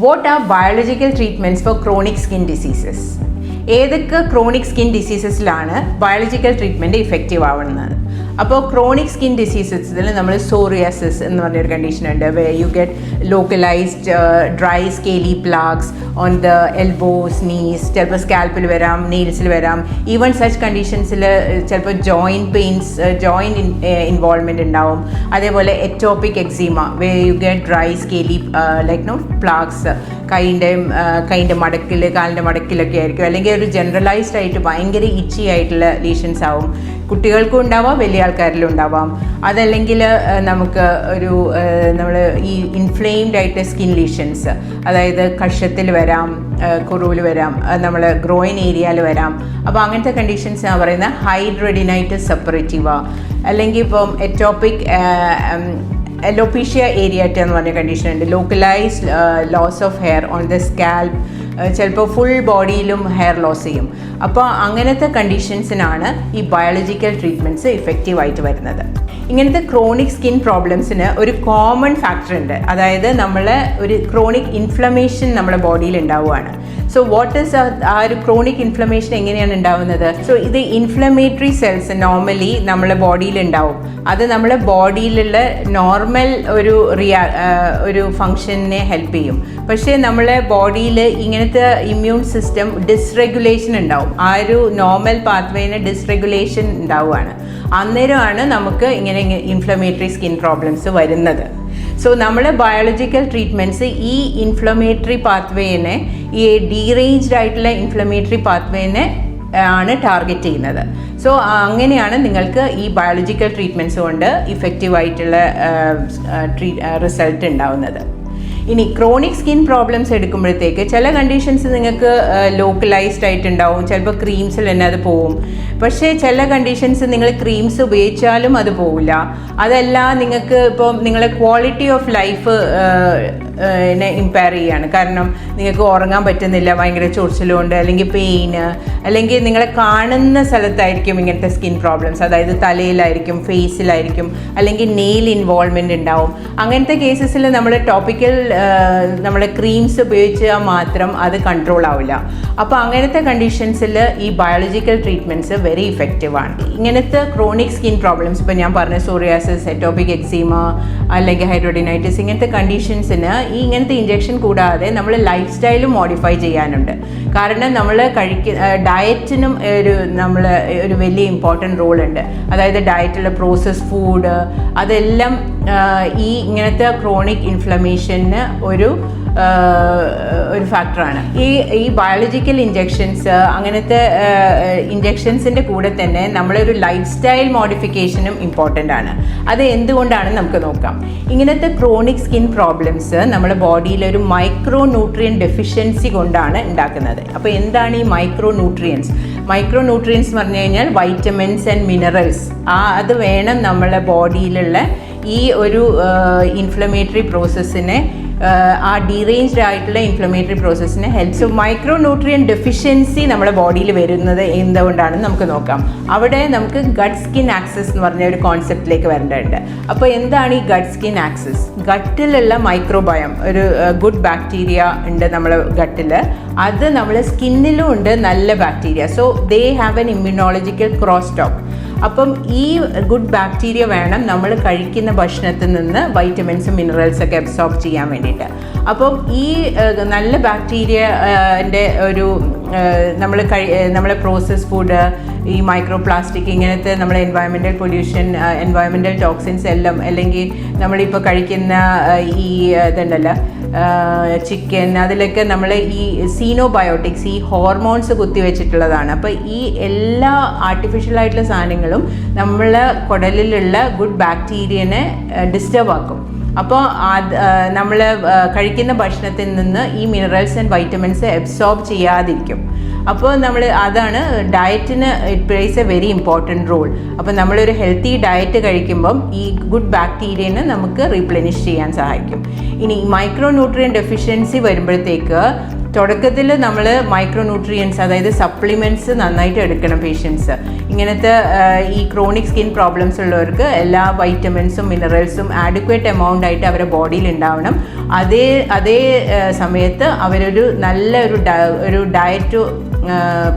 What are biological treatments for chronic skin diseases? ഏതൊക്കെ chronic skin ഡിസീസസിലാണ് biological treatment effective ആവുന്നത്? അപ്പോൾ chronic skin ഡിസീസസിൽ നമ്മൾ സോറിയാസിസ് എന്ന് പറഞ്ഞൊരു കണ്ടീഷൻ ഉണ്ട്. You get localised dry scaly plaques on the elbows, knees, ചിലപ്പോൾ സ്കാൽപ്പിൽ വരാം, നെയിൽസിൽ വരാം. ഈവൻ സച്ച് കണ്ടീഷൻസിൽ ചിലപ്പോൾ ജോയിൻറ്റ് പെയിൻസ്, ജോയിൻറ്റ് ഇൻവോൾവ്മെൻറ്റ് ഉണ്ടാവും. അതേപോലെ എറ്റോപ്പിക് eczema you get dry scaly പ്ലാഗ്സ് കൈൻ്റെ മടക്കിൽ, കാലിൻ്റെ മടക്കിലൊക്കെ ആയിരിക്കും. അല്ലെങ്കിൽ ഒരു ജനറലൈസ്ഡ് ആയിട്ട് ഭയങ്കര ഇച്ചി ആയിട്ടുള്ള ലീഷൻസ് ആവും. കുട്ടികൾക്കും ഉണ്ടാവാം, വലിയ ആൾക്കാരിലും ഉണ്ടാവാം. അതല്ലെങ്കിൽ നമുക്ക് ഒരു നമ്മൾ ഈ ഇൻഫ്ലെയിംഡ് ആയിട്ട് സ്കിൻ ലീഷൻസ്, അതായത് കഷത്തിൽ വരാം, കുറുവിൽ വരാം, നമ്മൾ ഗ്രോയിൻ ഏരിയയിൽ വരാം. അപ്പോൾ അങ്ങനത്തെ കണ്ടീഷൻസ് ഞാൻ പറയുന്നത് ഹൈഡ്രഡിനൈറ്റിസ് സെപ്പറേറ്റീവ, അല്ലെങ്കിൽ ഇപ്പം എറ്റോപ്പിക് അലോപീഷ്യ ഏരിയാറ്റ എന്ന് പറഞ്ഞ കണ്ടീഷൻ ഉണ്ട്. Localised loss of hair on the scalp, ചിലപ്പോൾ ഫുൾ ബോഡിയിലും ഹെയർ ലോസ് ചെയ്യും. അപ്പോൾ അങ്ങനത്തെ കണ്ടീഷൻസിനാണ് ഈ ബയോളജിക്കൽ ട്രീറ്റ്മെൻറ്റ്സ് ഇഫക്റ്റീവായിട്ട് വരുന്നത്. ഇങ്ങനത്തെ ക്രോണിക് സ്കിൻ പ്രോബ്ലംസിന് ഒരു കോമൺ ഫാക്ടർ ഉണ്ട്, അതായത് നമ്മളെ ഒരു ക്രോണിക് ഇൻഫ്ലമേഷൻ നമ്മുടെ ബോഡിയിൽ ഉണ്ടാവുകയാണ്. സോ വാട്ട് ഈസ് ആ ഒരു ക്രോണിക് ഇൻഫ്ലമേഷൻ എങ്ങനെയാണ് ഉണ്ടാവുന്നത്? സോ ഇത് ഇൻഫ്ലമേറ്ററി സെൽസ് നോർമലി നമ്മളെ ബോഡിയിൽ ഉണ്ടാവും. അത് നമ്മളെ ബോഡിയിലുള്ള നോർമൽ ഒരു ഫങ്ഷനെ ഹെൽപ്പ് ചെയ്യും. പക്ഷേ നമ്മളെ ബോഡിയിൽ ഇങ്ങനത്തെ ഇമ്മ്യൂൺ സിസ്റ്റം ഡിസ്റെഗുലേഷൻ ഉണ്ടാവും. ആ ഒരു നോർമൽ പാത്വേന് ഡിസ്റെഗുലേഷൻ ഉണ്ടാവുകയാണ്. അന്നേരമാണ് നമുക്ക് ഇങ്ങനെ ഇൻഫ്ലമേറ്ററി സ്കിൻ പ്രോബ്ലംസ് വരുന്നത്. സോ നമ്മളെ ബയോളജിക്കൽ ട്രീറ്റ്മെൻറ്റ്സ് ഈ ഇൻഫ്ലമേറ്ററി പാത്വേനെ, ഈ ഡീറേഞ്ച്ഡ് ആയിട്ടുള്ള ഇൻഫ്ലമേറ്ററി പാത്വേനെ ആണ് ടാർഗറ്റ് ചെയ്യുന്നത്. സോ അങ്ങനെയാണ് നിങ്ങൾക്ക് ഈ ബയോളജിക്കൽ ട്രീറ്റ്മെൻറ്റ്സ് കൊണ്ട് ഇഫക്റ്റീവായിട്ടുള്ള റിസൾട്ട് ഉണ്ടാവുന്നത്. ഇനി ക്രോണിക് സ്കിൻ പ്രോബ്ലംസ് എടുക്കുമ്പോഴത്തേക്ക് ചില കണ്ടീഷൻസ് നിങ്ങൾക്ക് ലോക്കലൈസ്ഡ് ആയിട്ടുണ്ടാവും, ചിലപ്പോൾ ക്രീംസിൽ തന്നെ അത് പോവും. പക്ഷേ ചില കണ്ടീഷൻസ് നിങ്ങൾ ക്രീംസ് ഉപയോഗിച്ചാലും അത് പോവില്ല. അതല്ല, നിങ്ങൾക്ക് ഇപ്പം നിങ്ങളെ ക്വാളിറ്റി ഓഫ് ലൈഫ് ഇമ്പയർ ചെയ്യുകയാണ്. കാരണം നിങ്ങൾക്ക് ഉറങ്ങാൻ പറ്റുന്നില്ല, ഭയങ്കര ചൊറിച്ചിലുണ്ട്, അല്ലെങ്കിൽ പെയിന്, അല്ലെങ്കിൽ നിങ്ങളെ കാണുന്ന സ്ഥലത്തായിരിക്കും ഇങ്ങനത്തെ സ്കിൻ പ്രോബ്ലംസ്, അതായത് തലയിലായിരിക്കും, ഫേസിലായിരിക്കും, അല്ലെങ്കിൽ നെയിൽ ഇൻവോൾവ്മെൻ്റ് ഉണ്ടാവും. അങ്ങനത്തെ കേസസിൽ നമ്മൾ ടോപ്പിക്കൽ നമ്മളെ ക്രീംസ് ഉപയോഗിച്ചാൽ മാത്രം അത് കൺട്രോൾ ആവില്ല. അപ്പോൾ അങ്ങനത്തെ കണ്ടീഷൻസിൽ ഈ ബയോളജിക്കൽ ട്രീറ്റ്മെൻറ്റ്സ് വെരി ഇഫക്റ്റീവാണ്. ഇങ്ങനത്തെ ക്രോണിക് സ്കിൻ പ്രോബ്ലംസ്, ഇപ്പോൾ ഞാൻ പറഞ്ഞ സോറിയാസിസ്, എറ്റോപ്പിക് എക്സീമ, അല്ലെങ്കിൽ ഹൈഡ്രോഡിനൈറ്റിസ്, ഇങ്ങനത്തെ കണ്ടീഷൻസിന് ഇങ്ങനത്തെ ഇഞ്ചക്ഷൻ കൂടാതെ നമ്മൾ ലൈഫ് സ്റ്റൈലും മോഡിഫൈ ചെയ്യാനുണ്ട്. കാരണം നമ്മൾ ഡയറ്റിനും ഒരു വലിയ ഇമ്പോർട്ടൻറ്റ് റോൾ ഉണ്ട്. അതായത് ഡയറ്റിലെ പ്രോസസ്ഡ് ഫുഡ്, അതെല്ലാം ഇങ്ങനത്തെ ക്രോണിക് ഇൻഫ്ലമേഷന് ഒരു ഫാക്ടറാണ്. ഈ ബയോളജിക്കൽ ഇഞ്ചക്ഷൻസ്, അങ്ങനത്തെ ഇഞ്ചക്ഷൻസിൻ്റെ കൂടെ തന്നെ നമ്മളൊരു ലൈഫ് സ്റ്റൈൽ മോഡിഫിക്കേഷനും ഇമ്പോർട്ടൻ്റ് ആണ്. അത് എന്തുകൊണ്ടാണെന്ന് നമുക്ക് നോക്കാം. ഇങ്ങനത്തെ ക്രോണിക് സ്കിൻ പ്രോബ്ലംസ് നമ്മുടെ ബോഡിയിലൊരു മൈക്രോ ന്യൂട്രിയൻ ഡെഫിഷ്യൻസി കൊണ്ടാണ് ഉണ്ടാക്കുന്നത്. അപ്പോൾ എന്താണ് ഈ മൈക്രോ ന്യൂട്രിയൻസ്? മൈക്രോ ന്യൂട്രിയൻസ് എന്ന് പറഞ്ഞു കഴിഞ്ഞാൽ വൈറ്റമിൻസ് ആൻഡ് മിനറൽസ്. അത് വേണം നമ്മളെ ബോഡിയിലുള്ള ഈ ഒരു ഇൻഫ്ലമേറ്ററി പ്രോസസ്സിനെ, ആ ഡീറേഞ്ച്ഡ് ആയിട്ടുള്ള ഇൻഫ്ലമേറ്ററി പ്രോസസ്സിനെ help. So micro nutrient deficiency നമ്മുടെ ബോഡിയിൽ വരുന്നത് എന്തുകൊണ്ടാണെന്ന് നമുക്ക് നോക്കാം. അവിടെ നമുക്ക് ഗട്ട് സ്കിൻ ആക്സസ് എന്ന് പറഞ്ഞ ഒരു കോൺസെപ്റ്റിലേക്ക് വരേണ്ടതുണ്ട്. അപ്പോൾ എന്താണ് ഈ ഗട്ട് സ്കിൻ ആക്സസ്? ഗട്ടിലുള്ള മൈക്രോബയോം, ഒരു ഗുഡ് ബാക്ടീരിയ ഉണ്ട് നമ്മളെ ഗട്ടിൽ. അത് നമ്മളെ സ്കിന്നിലും ഉണ്ട് നല്ല bacteria. So they have an immunological cross talk. അപ്പം ഈ ഗുഡ് ബാക്ടീരിയ വേണം നമ്മൾ കഴിക്കുന്ന ഭക്ഷണത്തിൽ നിന്ന് വൈറ്റമിൻസും മിനറൽസൊക്കെ അബ്സോർബ് ചെയ്യാൻ വേണ്ടിയിട്ട്. അപ്പം ഈ നല്ല ബാക്ടീരിയൻ്റെ ഒരു നമ്മളെ പ്രോസസ് ഫുഡ്, ഈ മൈക്രോ പ്ലാസ്റ്റിക്, ഇങ്ങനത്തെ നമ്മളെ എൻവയോൺമെൻറ്റൽ പൊല്യൂഷൻ, എൻവയോൺമെൻറ്റൽ ടോക്സിൻസ് എല്ലാം, അല്ലെങ്കിൽ നമ്മളിപ്പോൾ കഴിക്കുന്ന ഈ ഇതുണ്ടല്ലോ ചിക്കൻ, അതിലൊക്കെ നമ്മൾ ഈ സീനോബയോട്ടിക്സ്, ഈ ഹോർമോൺസ് കുത്തിവെച്ചിട്ടുള്ളതാണ്. അപ്പോൾ ഈ എല്ലാ ആർട്ടിഫിഷ്യൽ ആയിട്ടുള്ള സാധനങ്ങളും നമ്മളെ കുടലിലുള്ള ഗുഡ് ബാക്ടീരിയനെ ഡിസ്റ്റർബ് ആക്കും. അപ്പോൾ നമ്മൾ കഴിക്കുന്ന ഭക്ഷണത്തിൽ നിന്ന് ഈ മിനറൽസ് ആൻഡ് വൈറ്റമിൻസ് അബ്സോർബ് ചെയ്യാതിരിക്കും. അപ്പോൾ അതാണ് ഡയറ്റിന് it plays a very important role. അപ്പോൾ നമ്മളൊരു ഹെൽത്തി ഡയറ്റ് കഴിക്കുമ്പം ഈ ഗുഡ് ബാക്ടീരിയനെ നമുക്ക് റീപ്ലെനിഷ് ചെയ്യാൻ സഹായിക്കും. ഇനി മൈക്രോ ന്യൂട്രിയൻ ഡെഫിഷ്യൻസി വരുമ്പോഴത്തേക്ക് തുടക്കത്തിൽ നമ്മൾ മൈക്രോ ന്യൂട്രിയൻസ്, അതായത് സപ്ലിമെൻറ്റ്സ് നന്നായിട്ട് എടുക്കണം പേഷ്യൻസ്. ഇങ്ങനത്തെ ഈ ക്രോണിക് സ്കിൻ പ്രോബ്ലംസ് ഉള്ളവർക്ക് എല്ലാ വൈറ്റമിൻസും മിനറൽസും ആഡിക്വേറ്റ് എമൗണ്ട് ആയിട്ട് അവരുടെ ബോഡിയിൽ ഉണ്ടാവണം. അതേ സമയത്ത് അവരൊരു നല്ല ഒരു ഡയറ്റ്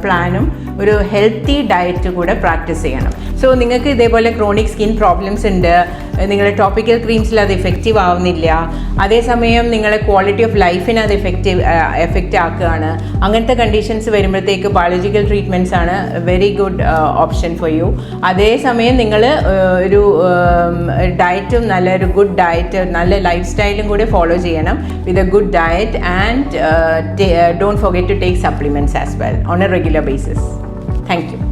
പ്ലാനും ഒരു ഹെൽത്തി ഡയറ്റ് കൂടെ പ്രാക്ടീസ് ചെയ്യണം. സോ നിങ്ങൾക്ക് ഇതേപോലെ ക്രോണിക് സ്കിൻ പ്രോബ്ലംസ് ഉണ്ട്, നിങ്ങളുടെ ടോപ്പിക്കൽ ക്രീംസിൽ അത് എഫക്റ്റീവ് ആവുന്നില്ല, അതേസമയം നിങ്ങളുടെ ക്വാളിറ്റി ഓഫ് ലൈഫിനെ അത് എഫക്റ്റ് ആക്കുകയാണ്, അങ്ങനത്തെ കണ്ടീഷൻസ് വരുമ്പോഴത്തേക്ക് ബയോളജിക്കൽ ട്രീറ്റ്മെൻറ്റ്സ് ആണ് very good option for you. അതേസമയം നിങ്ങൾ ഒരു ഡയറ്റും നല്ലൊരു ഗുഡ് ഡയറ്റ് നല്ല ലൈഫ് സ്റ്റൈലും കൂടെ ഫോളോ ചെയ്യണം with a good diet and don't forget to take supplements as well on a regular basis. Thank you.